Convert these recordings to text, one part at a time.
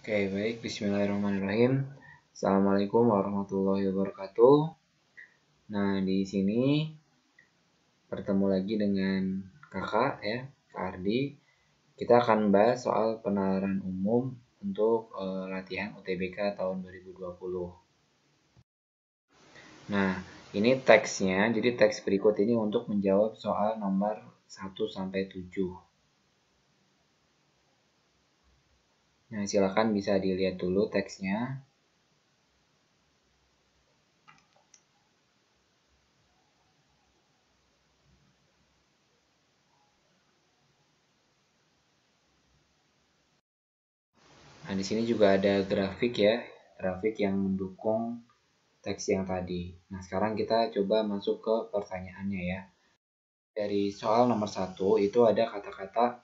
Oke, baik. Bismillahirrahmanirrahim. Assalamualaikum warahmatullahi wabarakatuh. Nah, di sini bertemu lagi dengan kakak ya, Kak Ardi. Kita akan bahas soal penalaran umum untuk latihan UTBK tahun 2020. Nah, ini teksnya. Jadi teks berikut ini untuk menjawab soal nomor 1 sampai 7. Nah, silakan bisa dilihat dulu teksnya. Nah, di sini juga ada grafik ya, grafik yang mendukung teks yang tadi. Nah, sekarang kita coba masuk ke pertanyaannya ya. Dari soal nomor 1 itu ada kata-kata,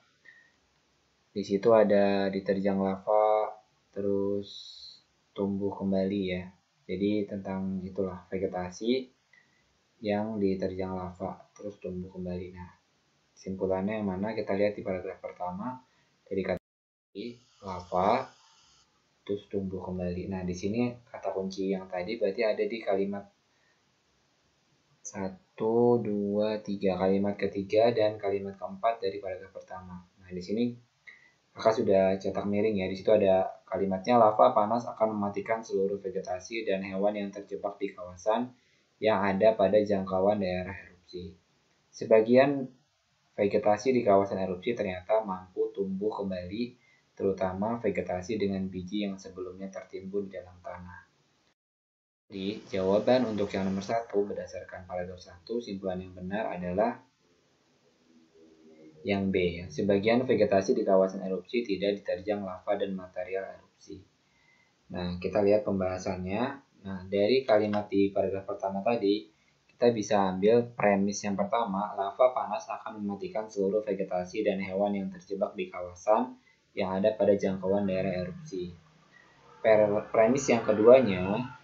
di situ ada diterjang lava, terus tumbuh kembali ya. Jadi tentang itulah vegetasi yang diterjang lava, terus tumbuh kembali. Nah, kesimpulannya yang mana kita lihat di paragraf pertama dari kata lava, terus tumbuh kembali. Nah, di sini kata kunci yang tadi berarti ada di kalimat 1, 2, 3. Kalimat ketiga dan kalimat keempat dari paragraf pertama. Nah, di sini kakak sudah cetak miring ya. Di situ ada kalimatnya, lava panas akan mematikan seluruh vegetasi dan hewan yang terjebak di kawasan yang ada pada jangkauan daerah erupsi. Sebagian vegetasi di kawasan erupsi ternyata mampu tumbuh kembali, terutama vegetasi dengan biji yang sebelumnya tertimbun di dalam tanah. Jadi, jawaban untuk yang nomor 1 berdasarkan paragraf 1, simpulan yang benar adalah yang B. Sebagian vegetasi di kawasan erupsi tidak diterjang lava dan material erupsi. Nah, kita lihat pembahasannya. Nah, dari kalimat di paragraf pertama tadi, kita bisa ambil premis yang pertama, lava panas akan mematikan seluruh vegetasi dan hewan yang terjebak di kawasan yang ada pada jangkauan daerah erupsi. Premis yang keduanya,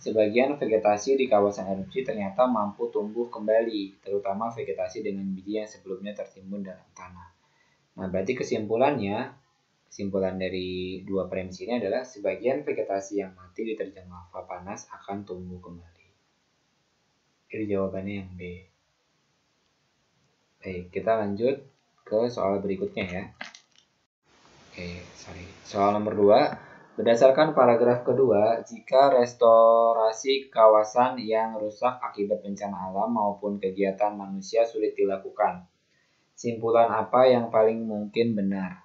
sebagian vegetasi di kawasan erupsi ternyata mampu tumbuh kembali, terutama vegetasi dengan biji yang sebelumnya tertimbun dalam tanah. Nah, berarti kesimpulan dari dua premis ini adalah sebagian vegetasi yang mati diterjang lava panas akan tumbuh kembali. Jadi jawabannya yang B. Baik, kita lanjut ke soal berikutnya ya. Soal nomor 2. Berdasarkan paragraf kedua, jika restorasi kawasan yang rusak akibat bencana alam maupun kegiatan manusia sulit dilakukan, simpulan apa yang paling mungkin benar?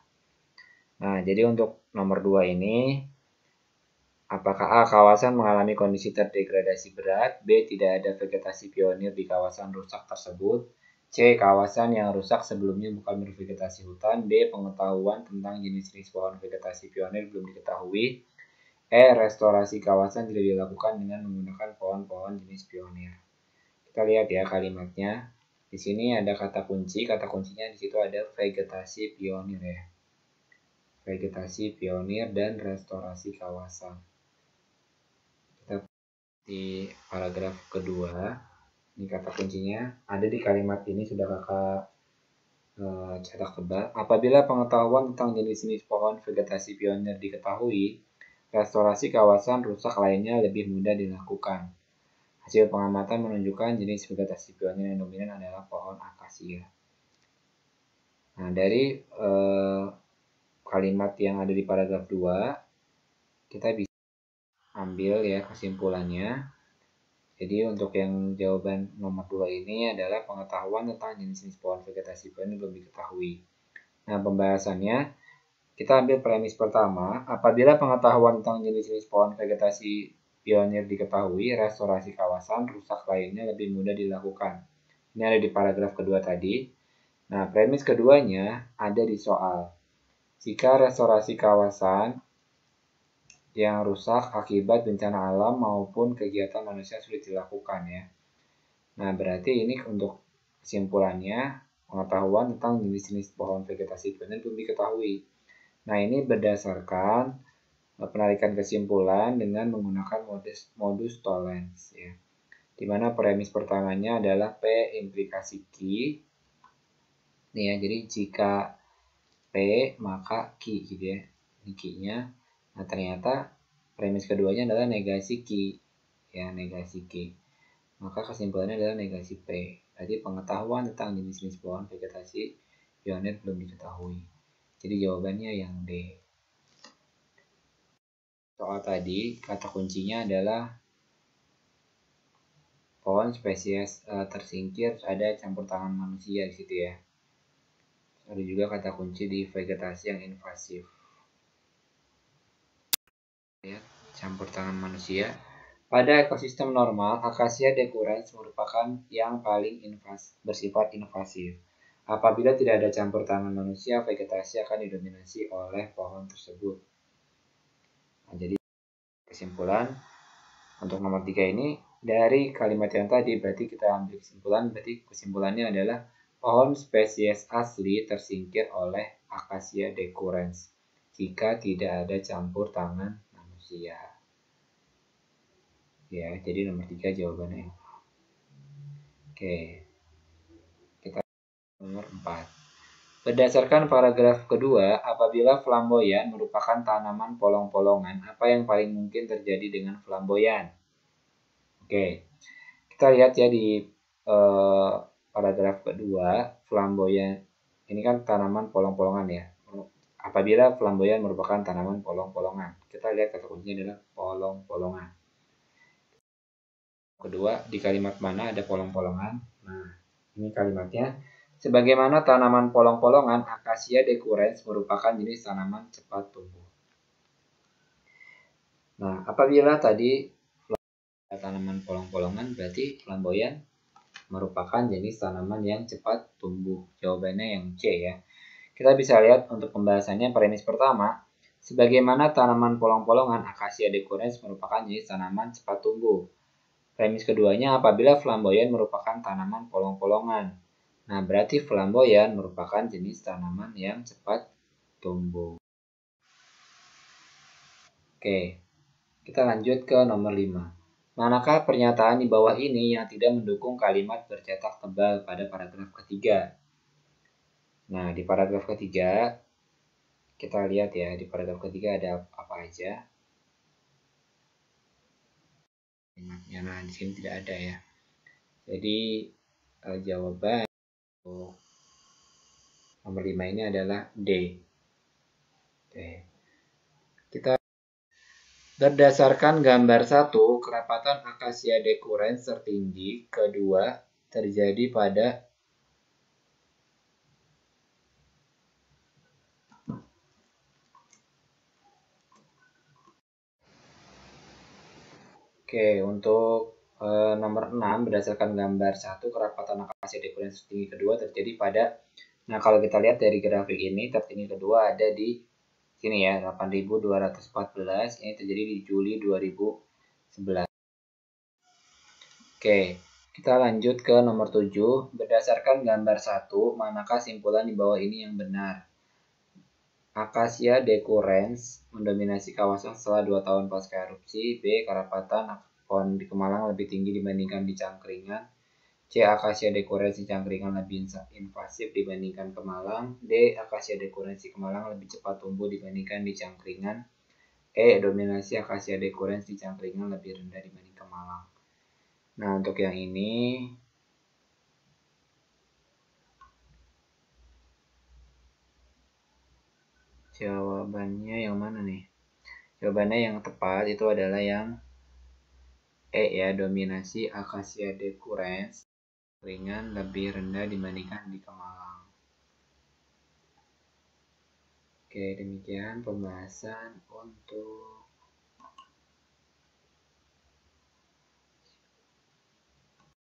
Nah, jadi untuk nomor 2 ini, apakah A. Kawasan mengalami kondisi terdegradasi berat, B. Tidak ada vegetasi pionir di kawasan rusak tersebut, C. Kawasan yang rusak sebelumnya bukan bervegetasi hutan, D. Pengetahuan tentang jenis-jenis pohon vegetasi pionir belum diketahui, E. Restorasi kawasan tidak dilakukan dengan menggunakan pohon-pohon jenis pionir. Kita lihat ya kalimatnya. Di sini ada kata kuncinya di situ ada vegetasi pionir ya. Vegetasi pionir dan restorasi kawasan. Kita di paragraf kedua, ini kata kuncinya ada di kalimat ini sudah kakak cetak tebal. Apabila pengetahuan tentang jenis-jenis pohon vegetasi pionir diketahui, restorasi kawasan rusak lainnya lebih mudah dilakukan. Hasil pengamatan menunjukkan jenis vegetasi pionir yang dominan adalah pohon akasia. Nah, dari kalimat yang ada di paragraf 2, kita bisa ambil ya kesimpulannya. Jadi untuk yang jawaban nomor 2 ini adalah pengetahuan tentang jenis-jenis pohon vegetasi pionir belum diketahui. Nah, pembahasannya kita ambil premis pertama, apabila pengetahuan tentang jenis-jenis pohon vegetasi pionir diketahui, restorasi kawasan rusak lainnya lebih mudah dilakukan. Ini ada di paragraf kedua tadi. Nah, premis keduanya ada di soal. Jika restorasi kawasan yang rusak akibat bencana alam maupun kegiatan manusia sulit dilakukan ya. Nah, berarti ini untuk kesimpulannya, pengetahuan tentang jenis-jenis pohon vegetasi pionir belum diketahui. Nah, ini berdasarkan penarikan kesimpulan dengan menggunakan modus tollens ya. Di mana premis pertamanya adalah P implikasi Q. Nih ya, jadi jika P maka Q gitu ya. Ini Q-nya. Nah, ternyata premis keduanya adalah negasi Q. Ya, negasi Q. Maka kesimpulannya adalah negasi P. Berarti pengetahuan tentang jenis-jenis pohon vegetasi pionir belum diketahui. Jadi jawabannya yang D. Soal tadi, kata kuncinya adalah pohon spesies tersingkir, ada campur tangan manusia di situ ya. Ada juga kata kunci di vegetasi yang invasif. Ya, campur tangan manusia. Pada ekosistem normal, Acacia decurrens merupakan yang paling bersifat invasif. Apabila tidak ada campur tangan manusia, vegetasi akan didominasi oleh pohon tersebut. Nah, jadi kesimpulan untuk nomor 3 ini dari kalimat yang tadi berarti kita ambil kesimpulan, berarti kesimpulannya adalah pohon spesies asli tersingkir oleh Acacia decurrens jika tidak ada campur tangan manusia. Ya, jadi nomor 3 jawabannya. Oke. Kita nomor 4. Berdasarkan paragraf kedua, apabila flamboyan merupakan tanaman polong-polongan, apa yang paling mungkin terjadi dengan flamboyan? Oke. Kita lihat ya di paragraf kedua, flamboyan ini kan tanaman polong-polongan ya. Apabila flamboyan merupakan tanaman polong-polongan, kita lihat kata kuncinya adalah polong-polongan. Kedua, di kalimat mana ada polong-polongan? Nah, ini kalimatnya. Sebagaimana tanaman polong-polongan, Acacia decurrens merupakan jenis tanaman cepat tumbuh. Nah, apabila tadi tanaman polong-polongan, berarti flamboyan merupakan jenis tanaman yang cepat tumbuh. Jawabannya yang C ya. Kita bisa lihat untuk pembahasannya premis pertama. Sebagaimana tanaman polong-polongan, Acacia decurrens merupakan jenis tanaman cepat tumbuh. Premis keduanya, apabila flamboyan merupakan tanaman polong-polongan. Nah, berarti flamboyan merupakan jenis tanaman yang cepat tumbuh. Oke, kita lanjut ke nomor 5. Manakah pernyataan di bawah ini yang tidak mendukung kalimat bercetak tebal pada paragraf ketiga? Nah, di paragraf ketiga, kita lihat ya, di paragraf ketiga ada apa aja. Nah, di sini tidak ada ya. Jadi, jawaban nomor 5 ini adalah D. Oke. Kita berdasarkan gambar 1, kerapatan Acacia decurrens tertinggi kedua terjadi pada untuk nomor 6 berdasarkan gambar 1, kerapatan Acacia decurrens tertinggi kedua terjadi pada. Nah, kalau kita lihat dari grafik ini, tertinggi kedua ada di sini ya, 8.214. Ini terjadi di Juli 2011. Oke, kita lanjut ke nomor 7. Berdasarkan gambar 1, manakah simpulan di bawah ini yang benar? Acacia decurrens mendominasi kawasan setelah 2 tahun pasca erupsi. B. Kerapatan pohon di Kemalang lebih tinggi dibandingkan di Cangkringan. C. Acacia decurrens di Cangkringan lebih invasif dibandingkan Kemalang. D. Acacia decurrens di Kemalang lebih cepat tumbuh dibandingkan di Cangkringan. E. Dominasi Acacia decurrens di Cangkringan lebih rendah dibanding Kemalang. Nah, untuk yang ini jawabannya yang mana nih? Jawabannya yang tepat itu adalah yang E ya, dominasi Acacia decurrens ringan lebih rendah dibandingkan di Kemalang. Oke, demikian pembahasan untuk